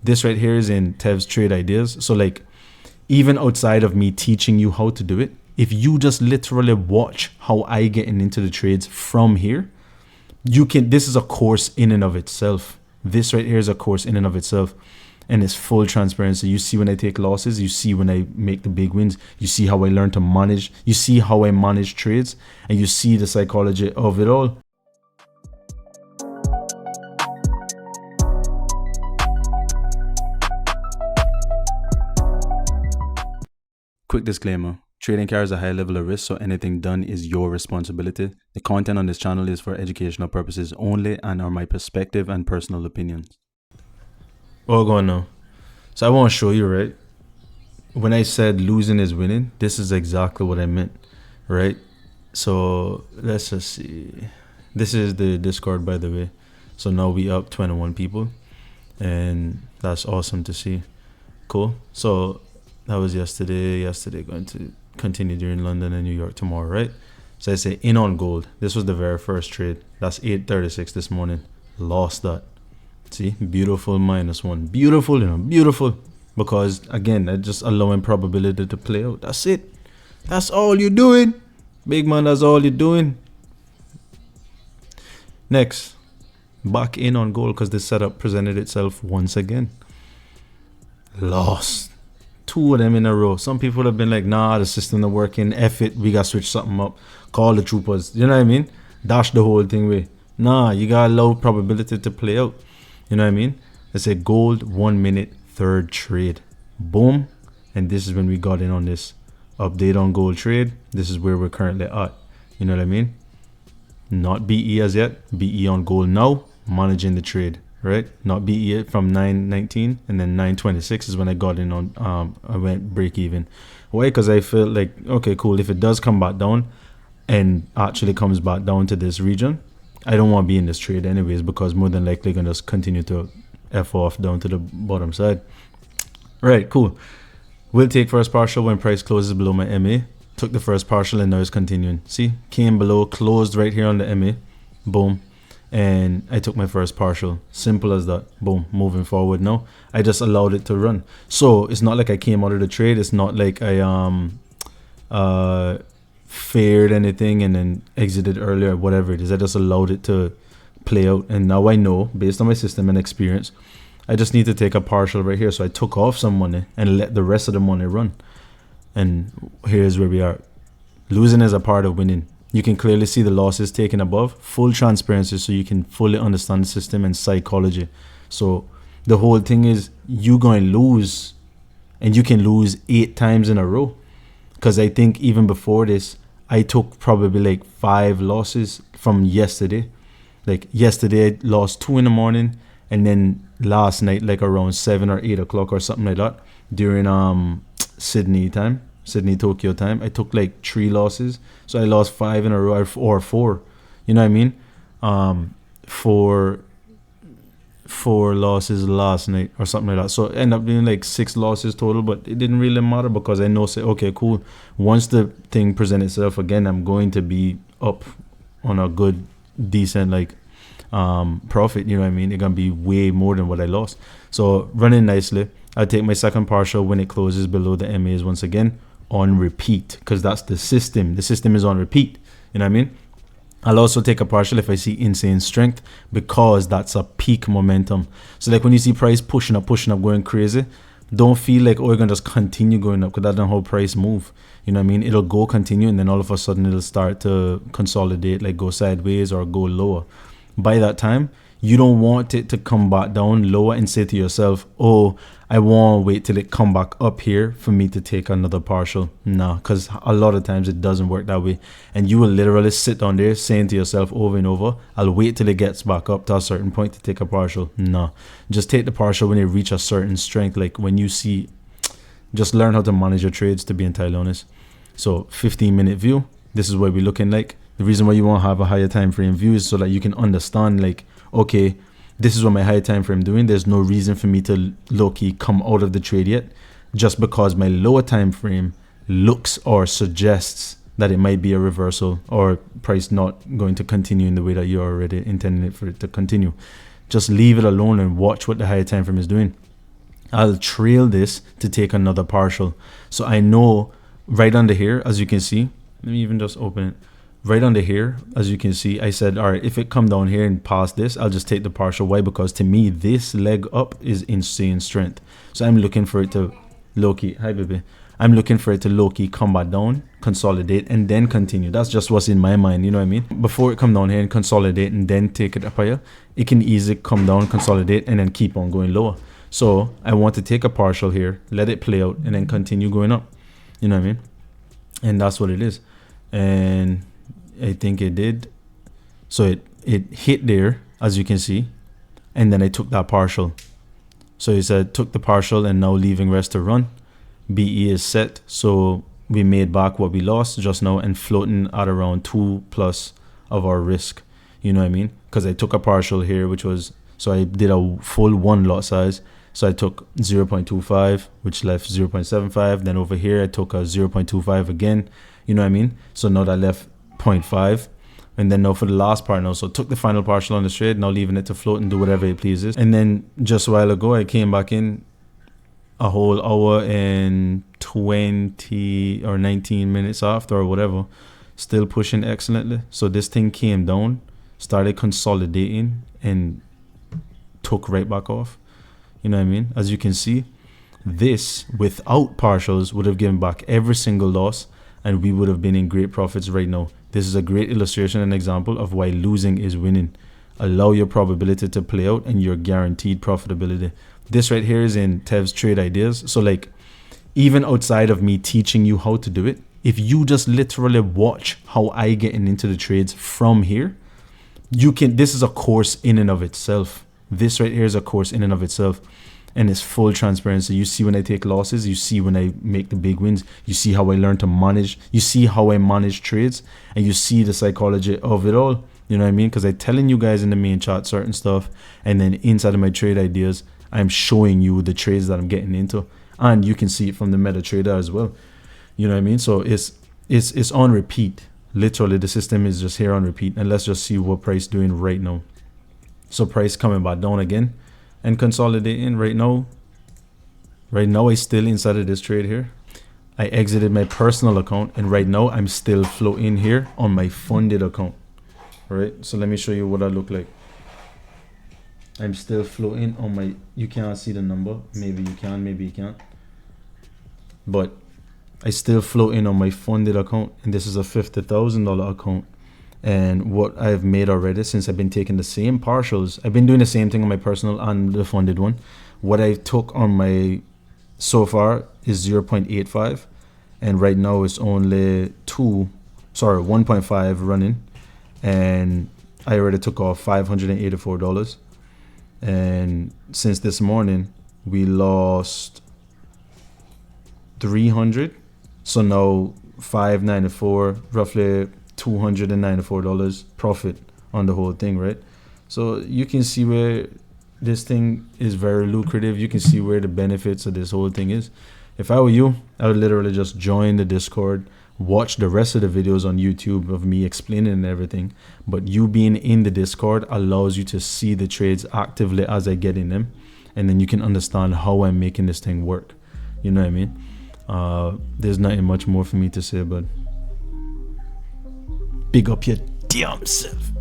This right here is in Tev's trade ideas. So like, even outside of me teaching you how to do it, if you just literally watch how I get into the trades from here, you can, this is a course in and of itself. This right here is a course in and of itself. And it's full transparency. You see when I take losses, you see when I make the big wins, you see how I learn to manage, you see how I manage trades, and you see the psychology of it all. Quick disclaimer. Trading carries a high level of risk, so anything done is your responsibility. The content on this channel is for educational purposes only and are my perspective and personal opinions. All going now. So I want to show you, right? When I said losing is winning, this is exactly what I meant, right? So let's just see. This is the Discord, by the way. So now we up 21 people, and that's awesome to see. Cool. So that was yesterday. Yesterday going to continue during London and New York tomorrow, right? So I say in on gold. This was the very first trade. That's 8:36 this morning. Lost that. See, beautiful -1. Beautiful, beautiful. Because again, that's just allowing probability to play out. That's it. That's all you're doing. Big man, that's all you're doing. Next, back in on gold because the setup presented itself once again. Lost. 2 of them in a row. Some people have been like, nah, the system not working. F it. We got to switch something up. Call the troopers. You know what I mean? Dash the whole thing away. Nah, you got to allow probability to play out. You know what I mean? Let's say gold 1 minute, third trade. Boom. And this is when we got in on this update on gold trade. This is where we're currently at. You know what I mean? Not BE as yet. BE on gold now. Managing the trade. Right, not BE from 9.19 and then 9.26 is when I got in on I went break even. Why? Because I felt like, okay, cool, if it does come back down and actually comes back down to this region, I don't want to be in this trade anyways, because more than likely gonna just continue to F off down to the bottom side. Right, cool. We'll take first partial when price closes below my MA. Took the first partial and now it's continuing. See, came below, closed right here on the MA. Boom. And I took my first partial. Simple as that. Boom. Moving forward now. I just allowed it to run. So it's not like I came out of the trade. It's not like I feared anything and then exited earlier, whatever it is. I just allowed it to play out. And now I know, based on my system and experience, I just need to take a partial right here. So I took off some money and let the rest of the money run. And here's where we are. Losing is a part of winning. You can clearly see the losses taken above. Full transparency so you can fully understand the system and psychology. So the whole thing is you going to lose, and you can lose 8 times in a row. Because I think even before this, I took probably like 5 losses from yesterday. Like yesterday I lost 2 in the morning, and then last night like around 7 or 8 o'clock or something like that during Sydney time. Sydney, Tokyo time, I took like 3 losses. So I lost 5 in a row or 4. You know what I mean? 4 losses last night or something like that. So I end up doing like 6 losses total, but it didn't really matter because I know, say, okay, cool. Once the thing presents itself again, I'm going to be up on a good, decent like profit. You know what I mean? It's gonna be way more than what I lost. So running nicely. I'll take my second partial when it closes below the MAs once again. On repeat, because that's the system. The system is on repeat. You know what I mean? I'll also take a partial if I see insane strength, because that's a peak momentum. So like when you see price pushing up, going crazy, don't feel like, oh, you're gonna just continue going up, because that's not how price move. You know what I mean? It'll go continue, and then all of a sudden it'll start to consolidate, like go sideways or go lower. By that time, you don't want it to come back down lower and say to yourself, oh, I want to wait till it come back up here for me to take another partial. Nah, because a lot of times it doesn't work that way. And you will literally sit down there saying to yourself over and over, I'll wait till it gets back up to a certain point to take a partial. Nah, just take the partial when it reach a certain strength. Like when you see, just learn how to manage your trades, to be entirely honest. So 15-minute view, this is what we're looking like. The reason why you want to have a higher time frame view is so that you can understand, like, okay, this is what my higher time frame doing. There's no reason for me to low-key come out of the trade yet, just because my lower time frame looks or suggests that it might be a reversal or price not going to continue in the way that you're already intending it for it to continue. Just leave it alone and watch what the higher time frame is doing. I'll trail this to take another partial. So I know right under here, as you can see, let me even just open it. Right under here, as you can see, I said, all right, if it come down here and past this, I'll just take the partial. Why? Because to me, this leg up is insane strength. So I'm looking for it to low-key, hi baby. I'm looking for it to low-key come back down, consolidate, and then continue. That's just what's in my mind, you know what I mean? Before it come down here and consolidate and then take it up higher, it can easily come down, consolidate, and then keep on going lower. So I want to take a partial here, let it play out, and then continue going up. You know what I mean? And that's what it is. And I think it did. So it hit there, as you can see, and then I took that partial. So he said took the partial and now leaving rest to run. BE is set, so we made back what we lost just now and floating at around 2+ of our risk. You know what I mean? Because I took a partial here, which was, so I did a full 1 lot size. So I took 0.25, which left 0.75. Then over here, I took a 0.25 again. You know what I mean? So now that left 0.5. And then now for the last part now, so took the final partial on the trade, now leaving it to float and do whatever it pleases. And then just a while ago, I came back in a whole hour and 20 or 19 minutes after or whatever, still pushing excellently. So this thing came down, started consolidating, and took right back off. You know what I mean? As you can see, this without partials would have given back every single loss, and we would have been in great profits right now. This is a great illustration and example of why losing is winning. Allow your probability to play out and your guaranteed profitability. This right here is in Tev's trade ideas. So like, even outside of me teaching you how to do it, if you just literally watch how I get into the trades from here, you can, this is a course in and of itself. This right here is a course in and of itself, and it's full transparency. You see when I take losses, you see when I make the big wins, you see how I learn to manage, you see how I manage trades, and you see the psychology of it all. You know what I mean? Because I'm telling you guys in the main chat certain stuff, and then inside of my trade ideas, I'm showing you the trades that I'm getting into, and you can see it from the MetaTrader as well. You know what I mean? So it's on repeat. Literally, the system is just here on repeat. And let's just see what price doing right now. So price coming back down again and consolidating right now. Right now, I still inside of this trade here. I exited my personal account, and right now I'm still floating here on my funded account. All right, so let me show you what I look like. I'm still floating on my, you can't see the number. Maybe you can, maybe you can't. But I still floating on my funded account, and this is a $50,000 account. And what I've made already, since I've been taking the same partials, I've been doing the same thing on my personal and the funded one. What I took on my so far is 0.85, and right now it's only 1.5 running, and I already took off $584. And since this morning we lost 300, so now 594, roughly $294 profit on the whole thing, right? So you can see where this thing is very lucrative. You can see where the benefits of this whole thing is. If I were you, I would literally just join the Discord, watch the rest of the videos on YouTube of me explaining and everything. But you being in the Discord allows you to see the trades actively as I get in them, and then you can understand how I'm making this thing work. You know what I mean? There's nothing much more for me to say, but big up your damn self.